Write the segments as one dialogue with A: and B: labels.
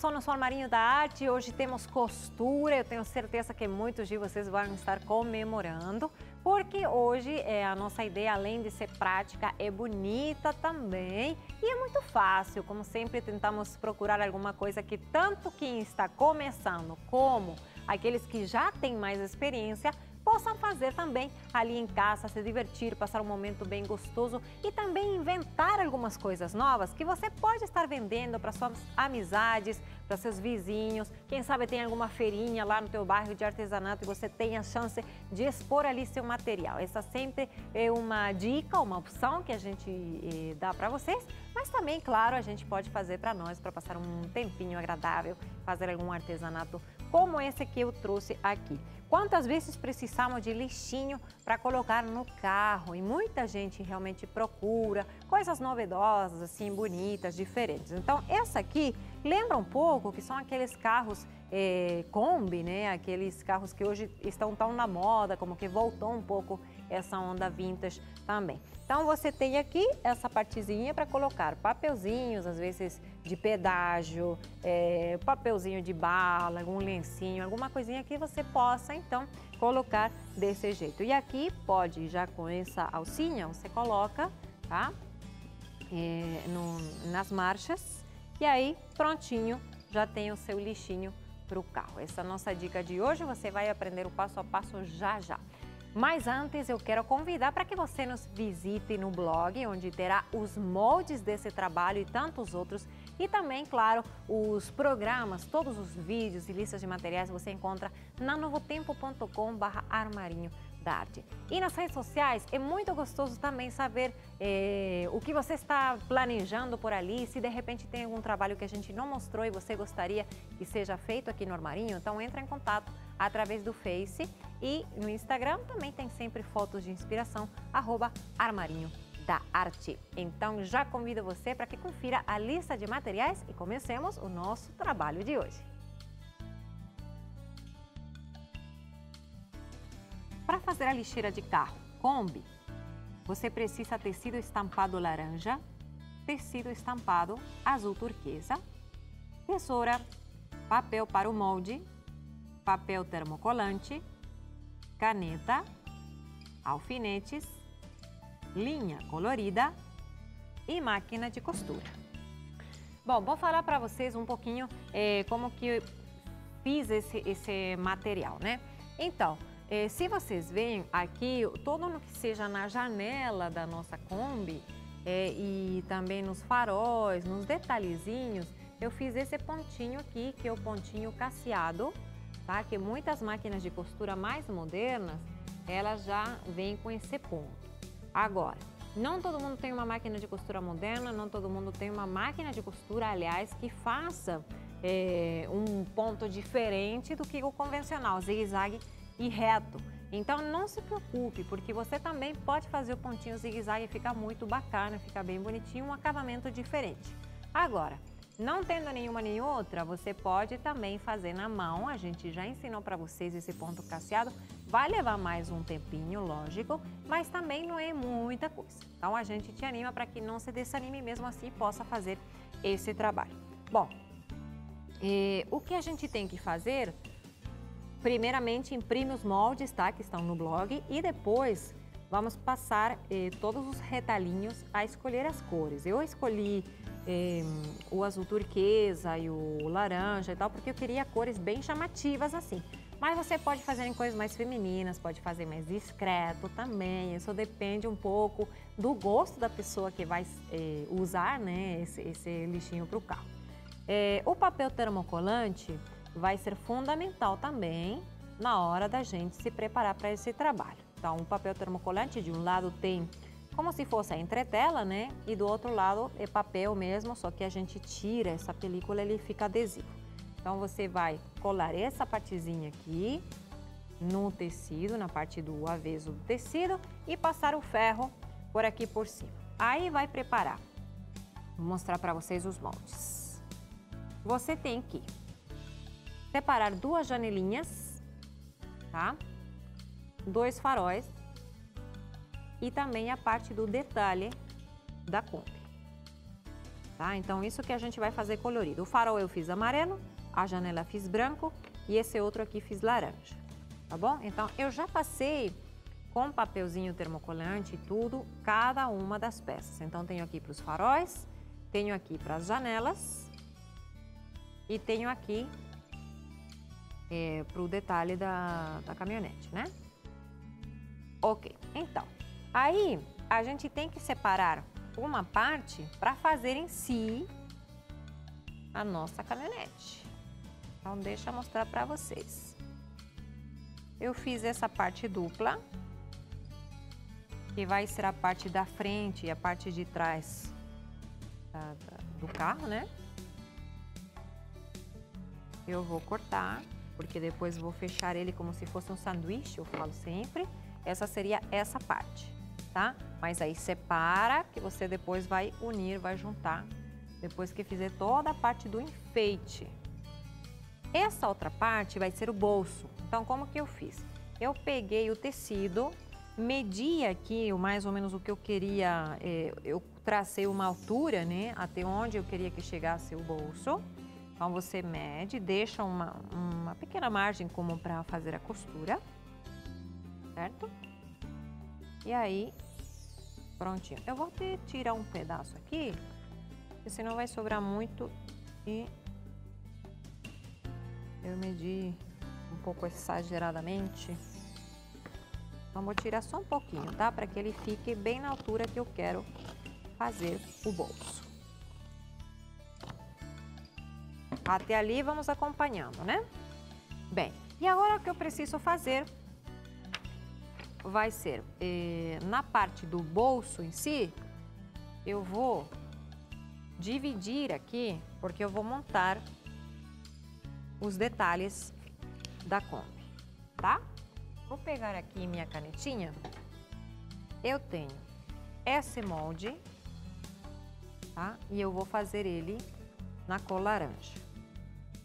A: só no Armarinho da Arte. Hoje temos costura. Eu tenho certeza que muitos de vocês vão estar comemorando, porque hoje a nossa ideia, além de ser prática, é bonita também e é muito fácil. Como sempre, tentamos procurar alguma coisa que tanto quem está começando como aqueles que já têm mais experiência possam fazer também ali em casa, se divertir, passar um momento bem gostoso e também inventar algumas coisas novas que você pode estar vendendo para suas amizades, para seus vizinhos. Quem sabe tem alguma feirinha lá no teu bairro de artesanato e você tem a chance de expor ali seu material. Essa sempre é uma dica, uma opção que a gente dá para vocês, mas também, claro, a gente pode fazer para nós, para passar um tempinho agradável, fazer algum artesanato como esse que eu trouxe aqui. Quantas vezes precisamos de lixinho para colocar no carro? E muita gente realmente procura coisas novedosas, assim, bonitas, diferentes. Então, essa aqui lembra um pouco que são aqueles carros Kombi, né? Aqueles carros que hoje estão tão na moda, como que voltou um pouco essa onda vintage também. Então, você tem aqui essa partezinha para colocar papelzinhos, às vezes de pedágio, papelzinho de bala, algum lencinho, alguma coisinha que você possa, então, colocar desse jeito. E aqui pode, já com essa alcinha, você coloca, tá? Nas marchas e aí, prontinho, já tem o seu lixinho para o carro. Essa é a nossa dica de hoje, você vai aprender o passo a passo já já. Mas antes eu quero convidar para que você nos visite no blog, onde terá os moldes desse trabalho e tantos outros. E também, claro, os programas, todos os vídeos e listas de materiais você encontra na novotempo.com/armarinho da arte. E nas redes sociais é muito gostoso também saber o que você está planejando por ali, se de repente tem algum trabalho que a gente não mostrou e você gostaria que seja feito aqui no Armarinho, então entra em contato através do Face e no Instagram também tem sempre fotos de inspiração, @armarinho da arte. Então já convido você para que confira a lista de materiais e comecemos o nosso trabalho de hoje. Para fazer a lixeira de carro Kombi, você precisa tecido estampado laranja, tecido estampado azul turquesa, tesoura, papel para o molde, papel termocolante, caneta, alfinetes, linha colorida e máquina de costura. Bom, vou falar para vocês um pouquinho como que eu fiz esse material, né? Então, se vocês veem aqui, todo o que seja na janela da nossa Kombi e também nos faróis, nos detalhezinhos, eu fiz esse pontinho aqui, que é o pontinho caseado, tá? Que muitas máquinas de costura mais modernas, elas já vêm com esse ponto. Agora, não todo mundo tem uma máquina de costura moderna, não todo mundo tem uma máquina de costura, aliás, que faça um ponto diferente do que o convencional, zigue-zague e reto. Então não se preocupe, porque você também pode fazer o pontinho zigue-zague e ficar muito bacana, ficar bem bonitinho, um acabamento diferente. Agora, não tendo nenhuma nem outra, você pode também fazer na mão. A gente já ensinou para vocês esse ponto caseado. Vai levar mais um tempinho, lógico, mas também não é muita coisa. Então a gente te anima para que não se desanime mesmo assim e possa fazer esse trabalho. Bom, o que a gente tem que fazer? Primeiramente, imprime os moldes, tá? Que estão no blog e depois vamos passar todos os retalhinhos a escolher as cores. Eu escolhi o azul turquesa e o laranja e tal, porque eu queria cores bem chamativas assim. Mas você pode fazer em cores mais femininas, pode fazer mais discreto também. Isso depende um pouco do gosto da pessoa que vai usar, né, esse lixinho para o carro. O papel termocolante vai ser fundamental também na hora da gente se preparar para esse trabalho. Então, o papel termocolante de um lado tem como se fosse a entretela, né? E do outro lado é papel mesmo, só que a gente tira essa película e ele fica adesivo. Então, você vai colar essa partezinha aqui no tecido, na parte do avesso do tecido e passar o ferro por aqui por cima. Aí vai preparar. Vou mostrar para vocês os moldes. Você tem que separar duas janelinhas, tá? 2 faróis e também a parte do detalhe da Kombi, tá? Então, isso que a gente vai fazer colorido. O farol eu fiz amarelo, a janela eu fiz branco e esse outro aqui fiz laranja, tá bom? Então, eu já passei com papelzinho termocolante e tudo, cada uma das peças. Então, tenho aqui para os faróis, tenho aqui para as janelas e tenho aqui para o detalhe da caminhonete, né? Ok, então, aí a gente tem que separar uma parte para fazer em si a nossa caminhonete. Então, deixa eu mostrar para vocês. Eu fiz essa parte dupla, que vai ser a parte da frente e a parte de trás do carro, né? Eu vou cortar, porque depois vou fechar ele como se fosse um sanduíche, eu falo sempre. Essa seria essa parte, tá? Mas aí separa, que você depois vai unir, vai juntar, depois que fizer toda a parte do enfeite. Essa outra parte vai ser o bolso. Então, como que eu fiz? Eu peguei o tecido, medi aqui mais ou menos o que eu queria, eu tracei uma altura, né? Até onde eu queria que chegasse o bolso. Então, você mede, deixa uma pequena margem como para fazer a costura, certo? E aí, prontinho. Eu vou tirar um pedaço aqui, porque senão vai sobrar muito e eu medi um pouco exageradamente. Então, vou tirar só um pouquinho, tá? Para que ele fique bem na altura que eu quero fazer o bolso. Até ali vamos acompanhando, né? Bem, e agora o que eu preciso fazer vai ser, na parte do bolso em si, eu vou dividir aqui, porque eu vou montar os detalhes da Kombi, tá? Vou pegar aqui minha canetinha, eu tenho esse molde, tá? E eu vou fazer ele na cor laranja.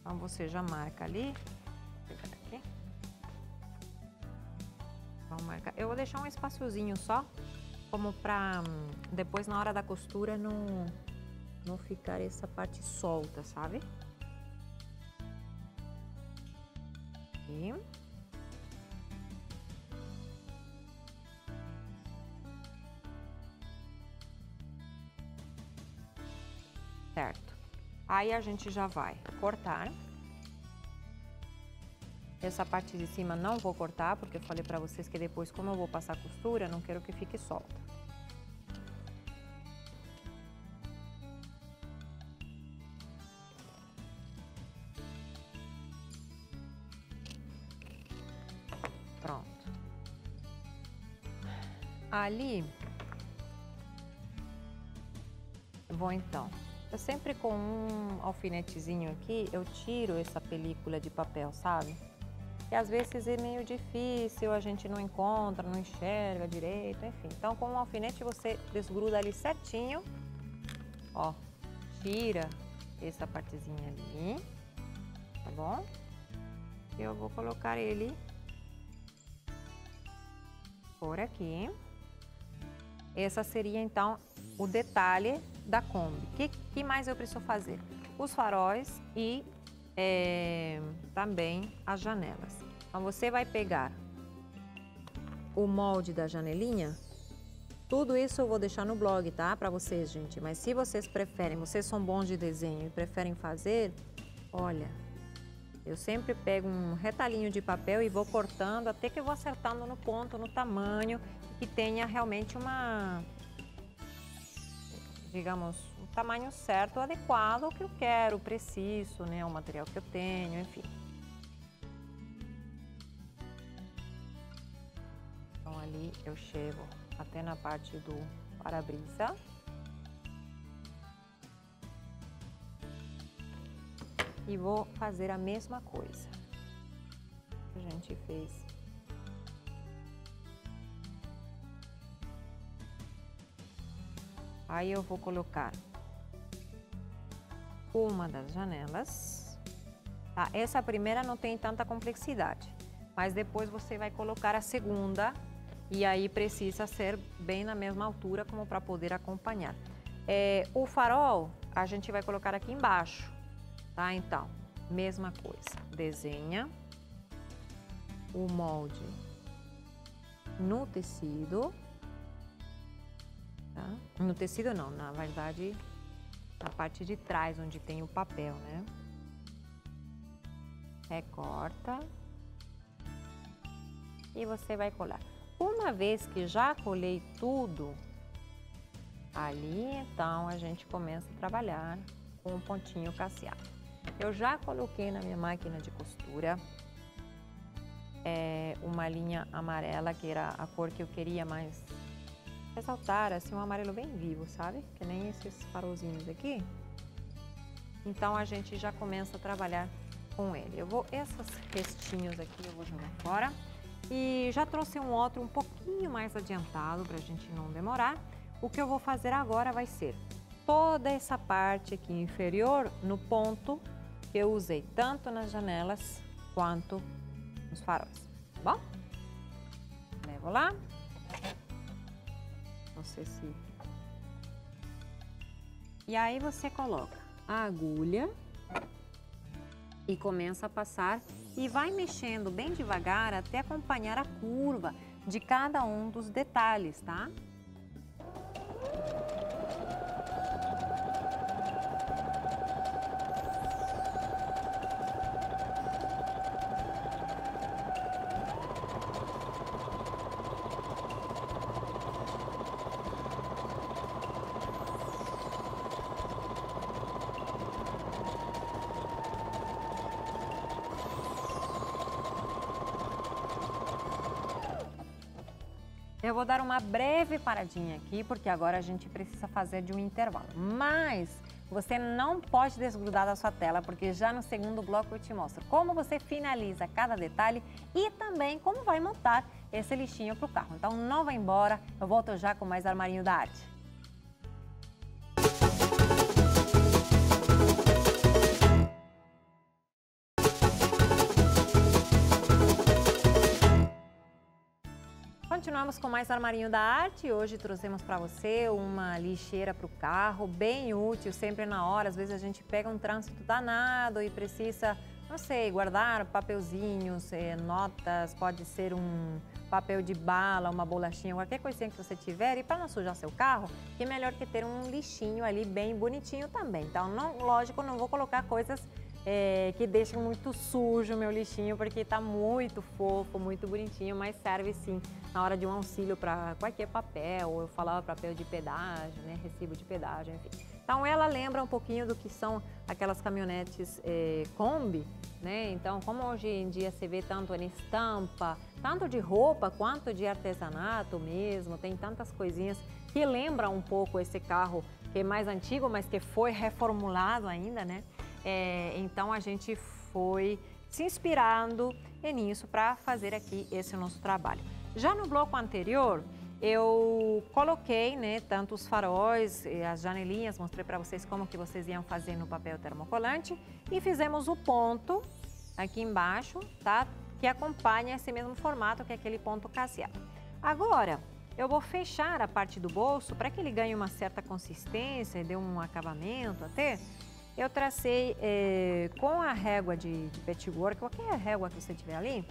A: Então, você já marca ali. Vou pegar aqui. Vamos marcar. Eu vou deixar um espaciozinho só, como para depois na hora da costura não ficar essa parte solta, sabe? Aqui. Certo. Aí a gente já vai cortar. Essa parte de cima não vou cortar, porque eu falei pra vocês que depois, como eu vou passar costura, não quero que fique solta. Pronto. Ali, vou então. Eu sempre com um alfinetezinho aqui, eu tiro essa película de papel, sabe? E às vezes é meio difícil, a gente não encontra, não enxerga direito, enfim. Então, com um alfinete você desgruda ali certinho, ó, tira essa partezinha ali, tá bom? E eu vou colocar ele por aqui. Essa seria, então, o detalhe da Kombi. Que mais eu preciso fazer? Os faróis e também as janelas. Então, você vai pegar o molde da janelinha. Tudo isso eu vou deixar no blog, tá? Para vocês, gente. Mas se vocês preferem, vocês são bons de desenho e preferem fazer, olha, eu sempre pego um retalhinho de papel e vou cortando até que eu vou acertando no ponto, no tamanho, que tenha realmente digamos, um tamanho certo, adequado ao que eu quero, preciso, né? O material que eu tenho, enfim. Então, ali eu chego até na parte do para-brisa. E vou fazer a mesma coisa que a gente fez. Aí eu vou colocar uma das janelas, tá? Essa primeira não tem tanta complexidade, mas depois você vai colocar a segunda e aí precisa ser bem na mesma altura como para poder acompanhar. O farol, a gente vai colocar aqui embaixo, tá? Então, mesma coisa, desenha o molde no tecido, tá? No tecido não, na verdade, na parte de trás, onde tem o papel, né? Recorta e você vai colar. Uma vez que já colei tudo ali, então a gente começa a trabalhar com um pontinho caseado. Eu já coloquei na minha máquina de costura uma linha amarela, que era a cor que eu queria mais ressaltar, assim, um amarelo bem vivo, sabe? Que nem esses farolzinhos aqui. Então a gente já começa a trabalhar com ele. Esses restinhos aqui eu vou jogar fora. E já trouxe um outro um pouquinho mais adiantado para a gente não demorar. O que eu vou fazer agora vai ser toda essa parte aqui inferior no ponto que eu usei tanto nas janelas quanto nos faróis, tá bom? Levo lá. Não sei se... E aí você coloca a agulha e começa a passar e vai mexendo bem devagar até acompanhar a curva de cada um dos detalhes, tá? Eu vou dar uma breve paradinha aqui, porque agora a gente precisa fazer de um intervalo. Mas você não pode desgrudar da sua tela, porque já no segundo bloco eu te mostro como você finaliza cada detalhe e também como vai montar esse lixinho para o carro. Então não vai embora, eu volto já com mais Armarinho da Arte. Continuamos com mais Armarinho da Arte. Hoje trouxemos para você uma lixeira para o carro, bem útil, sempre na hora. Às vezes a gente pega um trânsito danado e precisa, não sei, guardar papelzinhos, notas, pode ser um papel de bala, uma bolachinha, qualquer coisinha que você tiver. E para não sujar seu carro, que melhor que ter um lixinho ali bem bonitinho também. Então, lógico, não vou colocar coisas que deixam muito sujo o meu lixinho, porque está muito fofo, muito bonitinho, mas serve sim na hora de um auxílio para qualquer papel, ou eu falava papel de pedágio, né, recibo de pedágio, enfim. Então ela lembra um pouquinho do que são aquelas caminhonetes Kombi, né? Então, como hoje em dia você vê tanto em estampa, tanto de roupa quanto de artesanato mesmo, tem tantas coisinhas que lembram um pouco esse carro que é mais antigo, mas que foi reformulado ainda, né? Então a gente foi se inspirando nisso para fazer aqui esse nosso trabalho. Já no bloco anterior, eu coloquei, né, tanto os faróis, as janelinhas, mostrei para vocês como que vocês iam fazer no papel termocolante e fizemos o ponto aqui embaixo, tá? Que acompanha esse mesmo formato que é aquele ponto caseado. Agora, eu vou fechar a parte do bolso para que ele ganhe uma certa consistência e dê um acabamento até. Eu tracei com a régua de petchwork, qualquer régua que você tiver ali,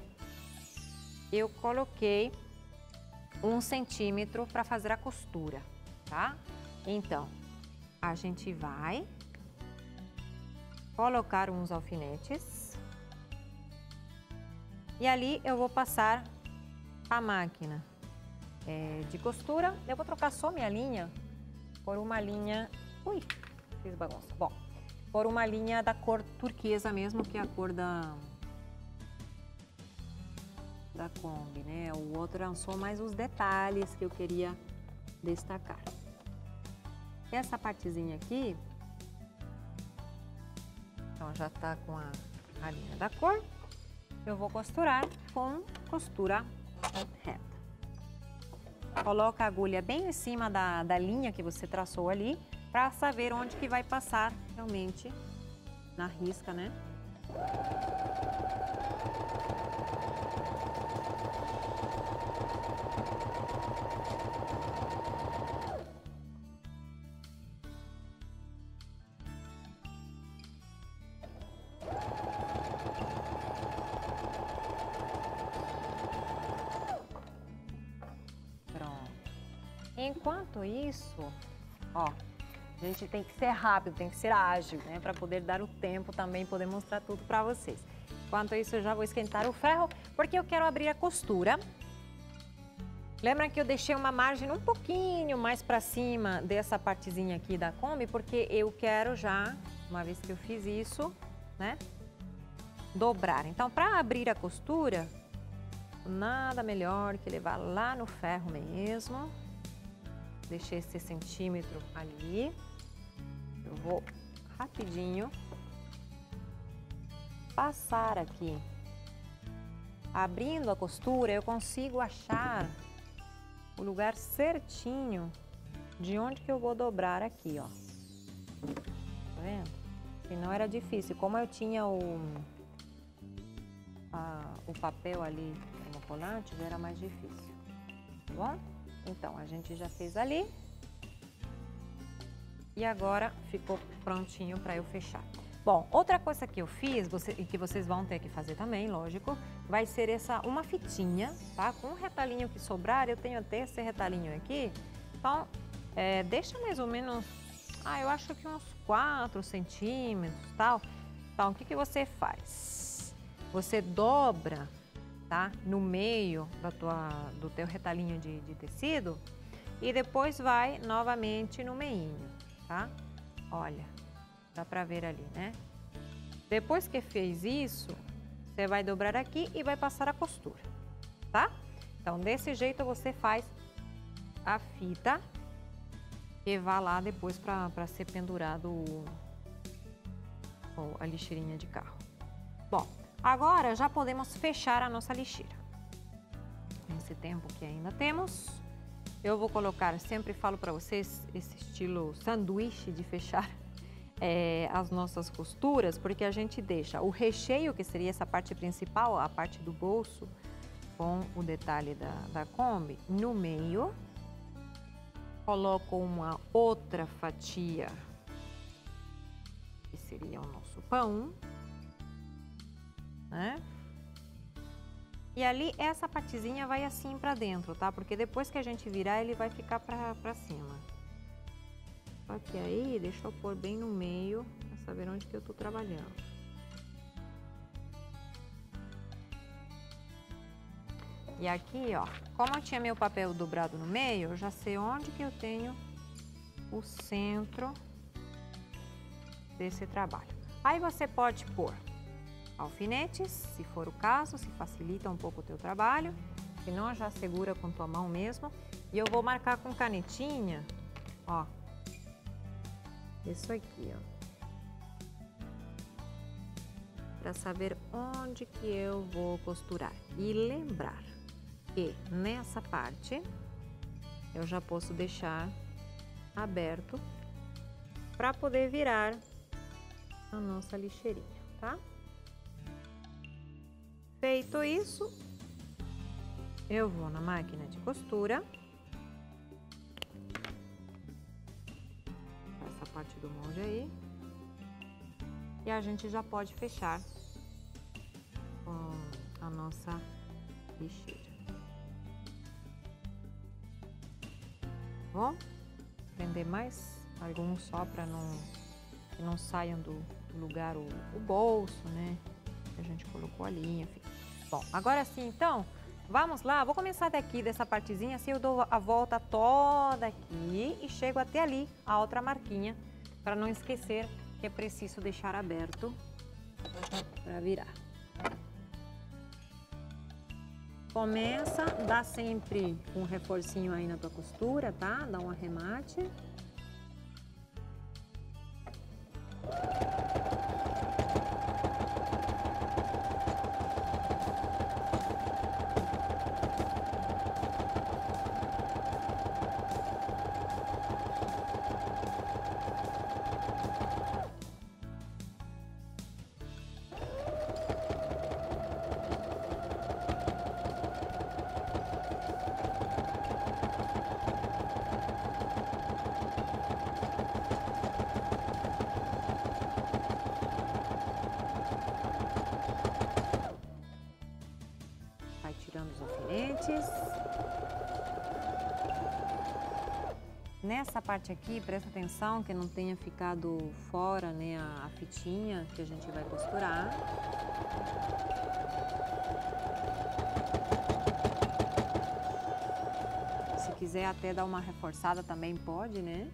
A: eu coloquei 1 centímetro para fazer a costura, tá? Então, a gente vai colocar uns alfinetes e ali eu vou passar a máquina de costura. Eu vou trocar só minha linha por uma linha... Ui, fiz bagunça. Bom, por uma linha da cor turquesa mesmo, que é a cor da Kombi, né? O outro eram só mais os detalhes que eu queria destacar. Essa partezinha aqui, então já tá com a linha da cor, eu vou costurar com costura reta. Coloca a agulha bem em cima da linha que você traçou ali, para saber onde que vai passar realmente na risca, né? enquanto isso, ó, a gente tem que ser rápido, tem que ser ágil, né? Para poder dar o tempo também, poder mostrar tudo para vocês. Enquanto isso, eu já vou esquentar o ferro, porque eu quero abrir a costura. Lembra que eu deixei uma margem um pouquinho mais para cima dessa partezinha aqui da Kombi, porque eu quero já, uma vez que eu fiz isso, né? Dobrar. Então, para abrir a costura, nada melhor que levar lá no ferro mesmo. Deixei esse centímetro ali. Eu vou rapidinho passar aqui. Abrindo a costura, eu consigo achar o lugar certinho de onde que eu vou dobrar aqui, ó. Tá vendo? Senão era difícil. Como eu tinha o papel ali como colante, já era mais difícil. Tá bom? Então, a gente já fez ali. E agora ficou prontinho para eu fechar. Bom, outra coisa que eu fiz, e que vocês vão ter que fazer também, lógico, vai ser uma fitinha, tá? Com um retalhinho que sobrar, eu tenho até esse retalhinho aqui. Então, deixa mais ou menos, eu acho que uns 4 centímetros, tal. Então, o que você faz? Você dobra, tá? No meio do teu retalhinho de tecido e depois vai novamente no meinho, tá? Olha, dá pra ver ali, né? Depois que fez isso, você vai dobrar aqui e vai passar a costura, tá? Então, desse jeito você faz a fita e vai lá depois para ser pendurado a lixeirinha de carro. Bom, agora já podemos fechar a nossa lixeira. Nesse tempo que ainda temos, eu vou colocar, sempre falo para vocês, esse estilo sanduíche de fechar as nossas costuras, porque a gente deixa o recheio, que seria essa parte principal, a parte do bolso, com o detalhe da Kombi, no meio. Coloco uma outra fatia, que seria o nosso pão, né? E ali, essa partezinha vai assim pra dentro, tá? Porque depois que a gente virar, ele vai ficar pra cima. Só que aí, deixa eu pôr bem no meio, pra saber onde que eu tô trabalhando. E aqui, ó, como eu tinha meu papel dobrado no meio, eu já sei onde que eu tenho o centro desse trabalho. Aí você pode pôr alfinetes, se for o caso, se facilita um pouco o teu trabalho, se não, já segura com tua mão mesmo. E eu vou marcar com canetinha, ó, isso aqui, ó, para saber onde que eu vou costurar. E lembrar que nessa parte eu já posso deixar aberto para poder virar a nossa lixeirinha, tá? Feito isso, eu vou na máquina de costura. Essa parte do molde aí. E a gente já pode fechar com a nossa lixeira. Bom, prender mais alguns só para que não saiam do lugar o bolso, né? Que a gente colocou ali, enfim. Bom, agora sim, então, vamos lá. Vou começar daqui, dessa partezinha, assim eu dou a volta toda aqui e chego até ali, a outra marquinha, para não esquecer que é preciso deixar aberto para virar. Começa, dá sempre um reforcinho aí na tua costura, tá? Dá um arremate. Tirando os alfinetes. Nessa parte aqui, presta atenção que não tenha ficado fora, né, a fitinha que a gente vai costurar. Se quiser até dar uma reforçada também pode, né?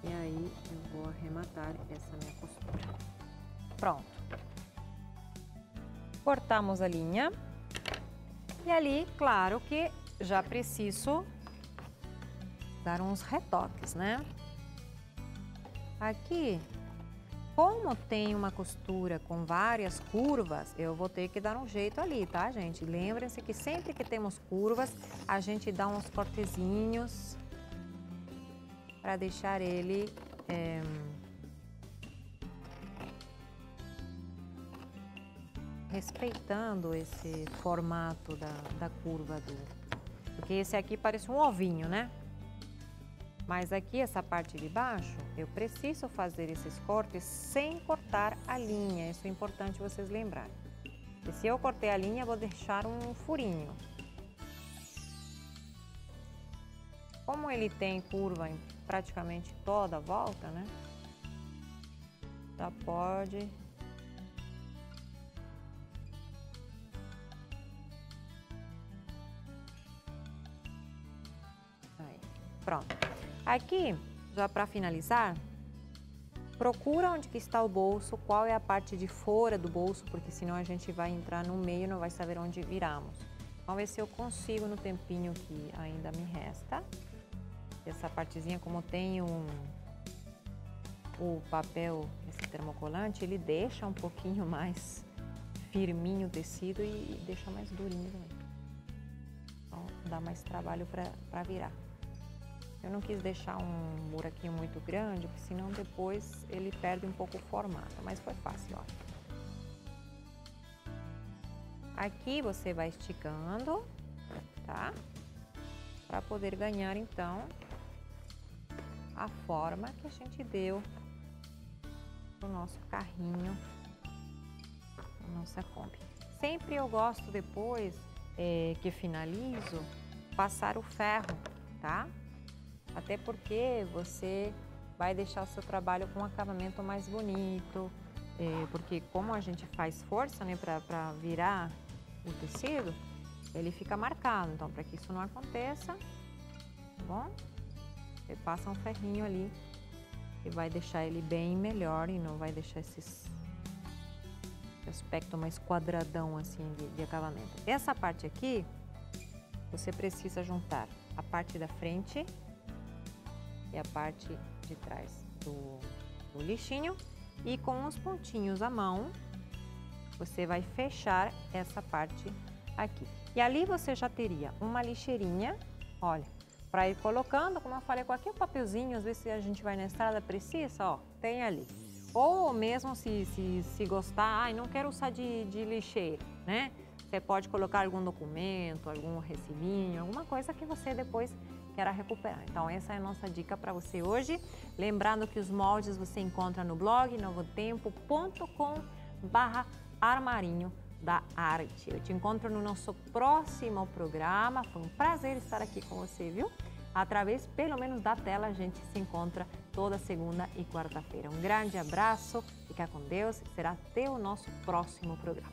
A: E aí eu vou arrematar essa minha costura. Pronto. Cortamos a linha. E ali, claro que já preciso dar uns retoques, né? Aqui, como tem uma costura com várias curvas, eu vou ter que dar um jeito ali, tá, gente? Lembrem-se que sempre que temos curvas, a gente dá uns cortezinhos para deixar ele respeitando esse formato da curva porque esse aqui parece um ovinho, né? Mas aqui, essa parte de baixo, eu preciso fazer esses cortes sem cortar a linha. Isso é importante vocês lembrarem. Porque se eu cortei a linha, eu vou deixar um furinho. Como ele tem curva em praticamente toda a volta, né? Já pode... Aí, pronto. Aqui, já para finalizar, procura onde que está o bolso, qual é a parte de fora do bolso, porque senão a gente vai entrar no meio e não vai saber onde viramos. Vamos ver se eu consigo no tempinho que ainda me resta. Essa partezinha, como tem o papel, esse termocolante, ele deixa um pouquinho mais firminho o tecido e deixa mais durinho também. Então, dá mais trabalho para virar. Eu não quis deixar um buraquinho muito grande, porque senão depois ele perde um pouco o formato, mas foi fácil, ó. Aqui você vai esticando, tá? Para poder ganhar, então, a forma que a gente deu pro nosso carrinho, a nossa Kombi. Sempre eu gosto, depois que finalizo, passar o ferro, tá? Até porque você vai deixar o seu trabalho com um acabamento mais bonito, porque como a gente faz força, né, para virar o tecido, ele fica marcado. Então, para que isso não aconteça, tá bom? Você passa um ferrinho ali e vai deixar ele bem melhor e não vai deixar esse aspecto mais quadradão assim de acabamento. Essa parte aqui, você precisa juntar a parte da frente e a parte de trás do lixinho, e com os pontinhos à mão você vai fechar essa parte aqui. E ali você já teria uma lixeirinha, olha, para ir colocando, como eu falei, qualquer papelzinho, às vezes a gente vai na estrada, precisa, ó, tem ali. Ou mesmo se gostar, ai, não quero usar de lixeira, né? Você pode colocar algum documento, algum recibinho, alguma coisa que você depois queira recuperar. Então, essa é a nossa dica para você hoje. Lembrando que os moldes você encontra no blog novotempo.com/armarinho da arte. Eu te encontro no nosso próximo programa. Foi um prazer estar aqui com você, viu? Através, pelo menos, da tela, a gente se encontra toda segunda e quarta-feira. Um grande abraço, fica com Deus e será até o nosso próximo programa.